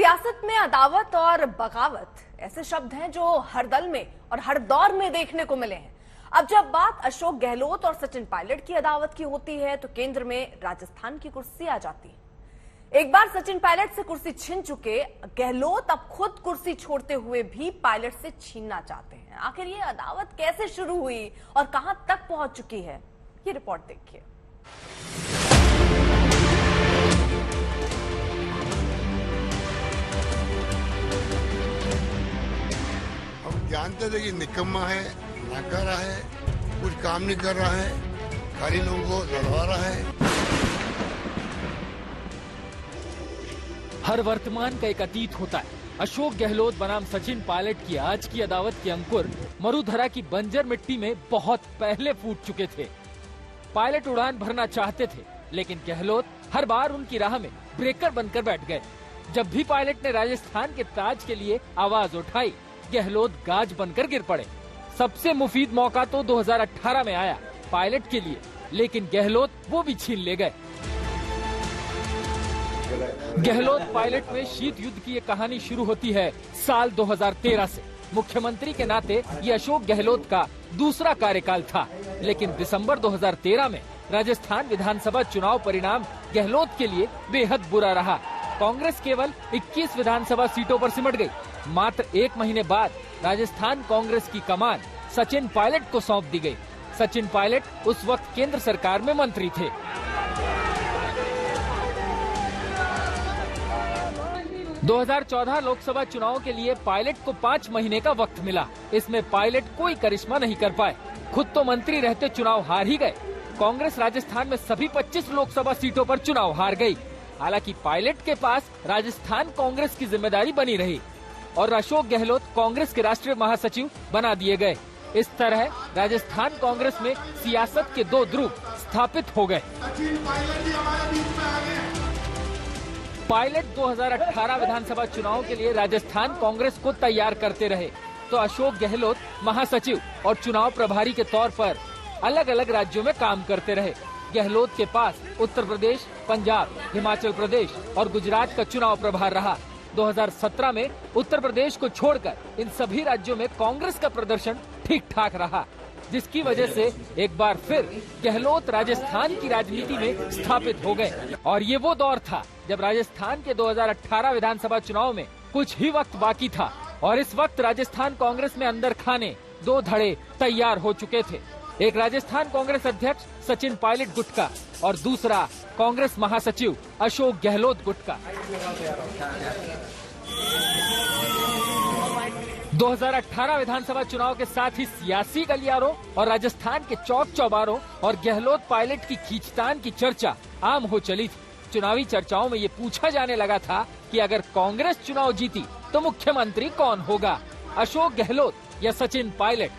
सियासत में अदावत और बगावत ऐसे शब्द हैं जो हर दल में और हर दौर में देखने को मिले हैं। अब जब बात अशोक गहलोत और सचिन पायलट की अदावत की होती है तो केंद्र में राजस्थान की कुर्सी आ जाती है। एक बार सचिन पायलट से कुर्सी छीन चुके गहलोत अब खुद कुर्सी छोड़ते हुए भी पायलट से छीनना चाहते हैं। आखिर ये अदावत कैसे शुरू हुई और कहां तक पहुंच चुकी है, ये रिपोर्ट देखिए। जानते थे कि निकम्मा है, नाकारा है, कुछ काम नहीं कर रहा है, खाली लोगों को लड़वा रहा है। हर वर्तमान का एक अतीत होता है। अशोक गहलोत बनाम सचिन पायलट की आज की अदावत के अंकुर मरुधरा की बंजर मिट्टी में बहुत पहले फूट चुके थे। पायलट उड़ान भरना चाहते थे, लेकिन गहलोत हर बार उनकी राह में ब्रेकर बनकर बैठ गए। जब भी पायलट ने राजस्थान के ताज के लिए आवाज उठाई, गहलोत गाज बनकर गिर पड़े। सबसे मुफीद मौका तो 2018 में आया पायलट के लिए, लेकिन गहलोत वो भी छीन ले गए। गहलोत पायलट में शीत युद्ध की ये कहानी शुरू होती है साल 2013 से। मुख्यमंत्री के नाते ये अशोक गहलोत का दूसरा कार्यकाल था, लेकिन दिसंबर 2013 में राजस्थान विधानसभा चुनाव परिणाम गहलोत के लिए बेहद बुरा रहा। कांग्रेस केवल 21 विधानसभा सीटों पर सिमट गई। मात्र एक महीने बाद राजस्थान कांग्रेस की कमान सचिन पायलट को सौंप दी गई। सचिन पायलट उस वक्त केंद्र सरकार में मंत्री थे। – 2014 लोकसभा चुनाव के लिए पायलट को 5 महीने का वक्त मिला। इसमें पायलट कोई करिश्मा नहीं कर पाए। खुद तो मंत्री रहते चुनाव हार ही गए। कांग्रेस राजस्थान में सभी 25 लोकसभा सीटों पर चुनाव हार गई। हालांकि पायलट के पास राजस्थान कांग्रेस की जिम्मेदारी बनी रही और अशोक गहलोत कांग्रेस के राष्ट्रीय महासचिव बना दिए गए। इस तरह राजस्थान कांग्रेस में सियासत के दो ध्रुव स्थापित हो गए। पायलट 2018 विधानसभा चुनाव के लिए राजस्थान कांग्रेस को तैयार करते रहे, तो अशोक गहलोत महासचिव और चुनाव प्रभारी के तौर पर अलग अलग राज्यों में काम करते रहे। गहलोत के पास उत्तर प्रदेश, पंजाब, हिमाचल प्रदेश और गुजरात का चुनाव प्रभार रहा। 2017 में उत्तर प्रदेश को छोड़कर इन सभी राज्यों में कांग्रेस का प्रदर्शन ठीक ठाक रहा, जिसकी वजह से एक बार फिर गहलोत राजस्थान की राजनीति में स्थापित हो गए। और ये वो दौर था जब राजस्थान के 2018 विधानसभा चुनाव में कुछ ही वक्त बाकी था और इस वक्त राजस्थान कांग्रेस में अंदर खाने दो धड़े तैयार हो चुके थे। एक राजस्थान कांग्रेस अध्यक्ष सचिन पायलट गुट का और दूसरा कांग्रेस महासचिव अशोक गहलोत गुट का। 2018 विधानसभा चुनाव के साथ ही सियासी गलियारों और राजस्थान के चौक चौबारों और गहलोत पायलट की खींचतान की चर्चा आम हो चली थी। चुनावी चर्चाओं में ये पूछा जाने लगा था कि अगर कांग्रेस चुनाव जीती तो मुख्यमंत्री कौन होगा, अशोक गहलोत या सचिन पायलट।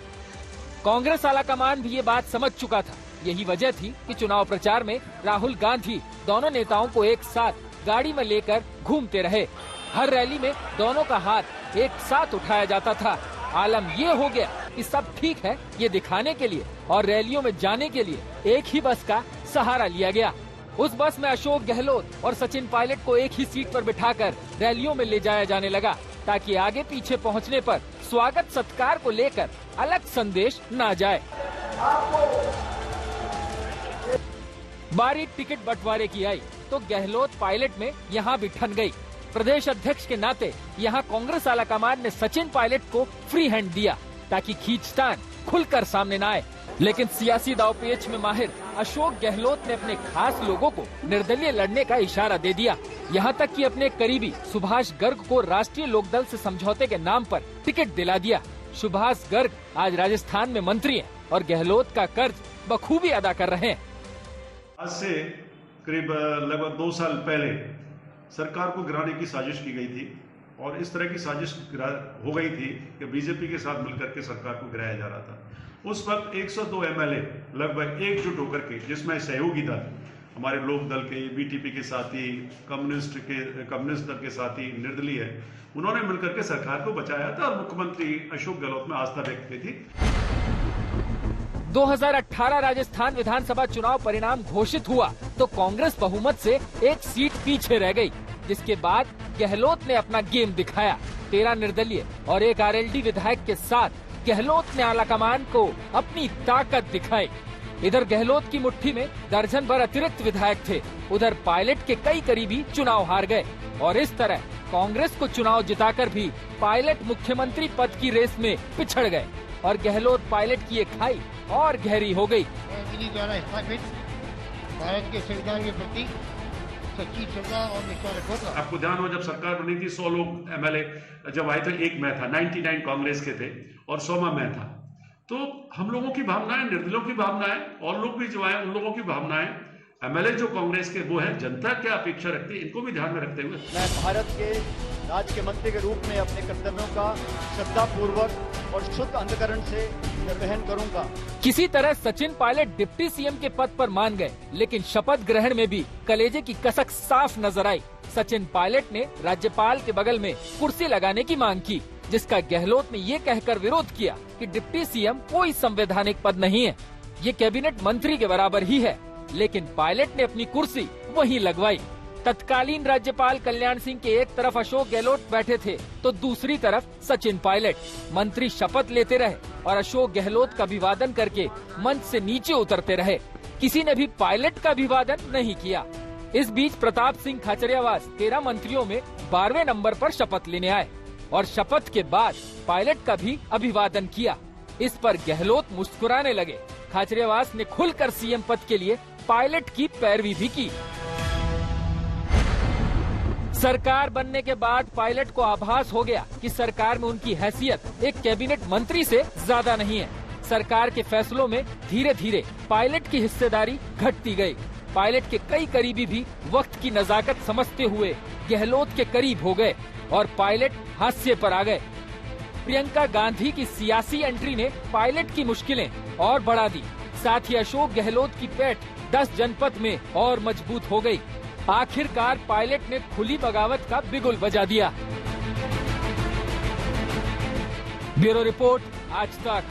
कांग्रेस आलाकमान भी ये बात समझ चुका था। यही वजह थी कि चुनाव प्रचार में राहुल गांधी दोनों नेताओं को एक साथ गाड़ी में लेकर घूमते रहे। हर रैली में दोनों का हाथ एक साथ उठाया जाता था। आलम ये हो गया कि सब ठीक है ये दिखाने के लिए और रैलियों में जाने के लिए एक ही बस का सहारा लिया गया। उस बस में अशोक गहलोत और सचिन पायलट को एक ही सीट पर बिठाकर रैलियों में ले जाया जाने लगा, ताकि आगे पीछे पहुंचने पर स्वागत सत्कार को लेकर अलग संदेश न जाए। बारी टिकट बंटवारे की आई तो गहलोत पायलट में यहाँ भी ठन गई। प्रदेश अध्यक्ष के नाते यहाँ कांग्रेस आलाकमान ने सचिन पायलट को फ्री हैंड दिया ताकि खींचतान खुलकर सामने न आए। लेकिन सियासी दांवपेच में माहिर अशोक गहलोत ने अपने खास लोगों को निर्दलीय लड़ने का इशारा दे दिया। यहाँ तक कि अपने करीबी सुभाष गर्ग को राष्ट्रीय लोकदल से समझौते के नाम पर टिकट दिला दिया। सुभाष गर्ग आज राजस्थान में मंत्री हैं और गहलोत का कर्ज बखूबी अदा कर रहे हैं। आज से करीब लगभग 2 साल पहले सरकार को गिराने की साजिश की गई थी और इस तरह की साजिश हो गई थी कि बीजेपी के साथ मिलकर के सरकार को गिराया जा रहा था। उस वक्त 102 एमएलए लगभग एकजुट होकर के, जिसमें सहयोगी दल हमारे लोक दल के, बीटीपी के साथी, कम्युनिस्ट दल के साथी, निर्दलीय, उन्होंने मिलकर के सरकार को बचाया था और मुख्यमंत्री अशोक गहलोत में आस्था व्यक्त की थी। 2018 राजस्थान विधानसभा चुनाव परिणाम घोषित हुआ तो कांग्रेस बहुमत से एक सीट पीछे रह गई। जिसके बाद गहलोत ने अपना गेम दिखाया। 13 निर्दलीय और 1 आरएलडी विधायक के साथ गहलोत ने आलाकमान को अपनी ताकत दिखाई। इधर गहलोत की मुट्ठी में दर्जन भर अतिरिक्त विधायक थे। उधर पायलट के कई करीबी चुनाव हार गए और इस तरह कांग्रेस को चुनाव जिताकर भी पायलट मुख्यमंत्री पद की रेस में पिछड़ गए और गहलोत पायलट की ये खाई और गहरी हो गई। भारत के संविधान के प्रति सच्ची श्रद्धा और निष्ठा रखूंगा। आपको ध्यान हो जब सरकार बनी थी 100 लोग एमएलए जब आए थे, एक मैं था, 99 कांग्रेस के थे और 100वां मैं था। तो हम लोगों की भावनाएं, निर्दलियों की भावनाएं और लोग भी जो आए उन लोगों की भावनाएं, एमएलए जो कांग्रेस के वो है, जनता क्या अपेक्षा रखती है इनको भी ध्यान में रखते हुए मैं भारत के राज्य के मंत्री के रूप में अपने कर्तव्यों का श्रद्धापूर्वक और शुद्ध अंतःकरण से निर्वहन करूंगा। किसी तरह सचिन पायलट डिप्टी सीएम के पद पर मान गए, लेकिन शपथ ग्रहण में भी कलेजे की कसक साफ नजर आई। सचिन पायलट ने राज्यपाल के बगल में कुर्सी लगाने की मांग की, जिसका गहलोत ने ये कहकर विरोध किया कि डिप्टी सीएम कोई संवैधानिक पद नहीं है, ये कैबिनेट मंत्री के बराबर ही है। लेकिन पायलट ने अपनी कुर्सी वहीं लगवाई। तत्कालीन राज्यपाल कल्याण सिंह के एक तरफ अशोक गहलोत बैठे थे तो दूसरी तरफ सचिन पायलट। मंत्री शपथ लेते रहे और अशोक गहलोत का अभिवादन करके मंच से नीचे उतरते रहे। किसी ने भी पायलट का अभिवादन नहीं किया। इस बीच प्रताप सिंह खाचरियावास 13 मंत्रियों में 12वें नंबर पर शपथ लेने आए और शपथ के बाद पायलट का भी अभिवादन किया। इस पर गहलोत मुस्कुराने लगे। खाचरियावास ने खुलकर सीएम पद के लिए पायलट की पैरवी भी की। सरकार बनने के बाद पायलट को आभास हो गया कि सरकार में उनकी हैसियत एक कैबिनेट मंत्री से ज्यादा नहीं है। सरकार के फैसलों में धीरे धीरे पायलट की हिस्सेदारी घटती गई। पायलट के कई करीबी भी वक्त की नजाकत समझते हुए गहलोत के करीब हो गए और पायलट हाशिए पर आ गए। प्रियंका गांधी की सियासी एंट्री ने पायलट की मुश्किलें और बढ़ा दी। साथ ही अशोक गहलोत की पैठ 10 जनपद में और मजबूत हो गई। आखिरकार पायलट ने खुली बगावत का बिगुल बजा दिया। ब्यूरो रिपोर्ट, आज तक।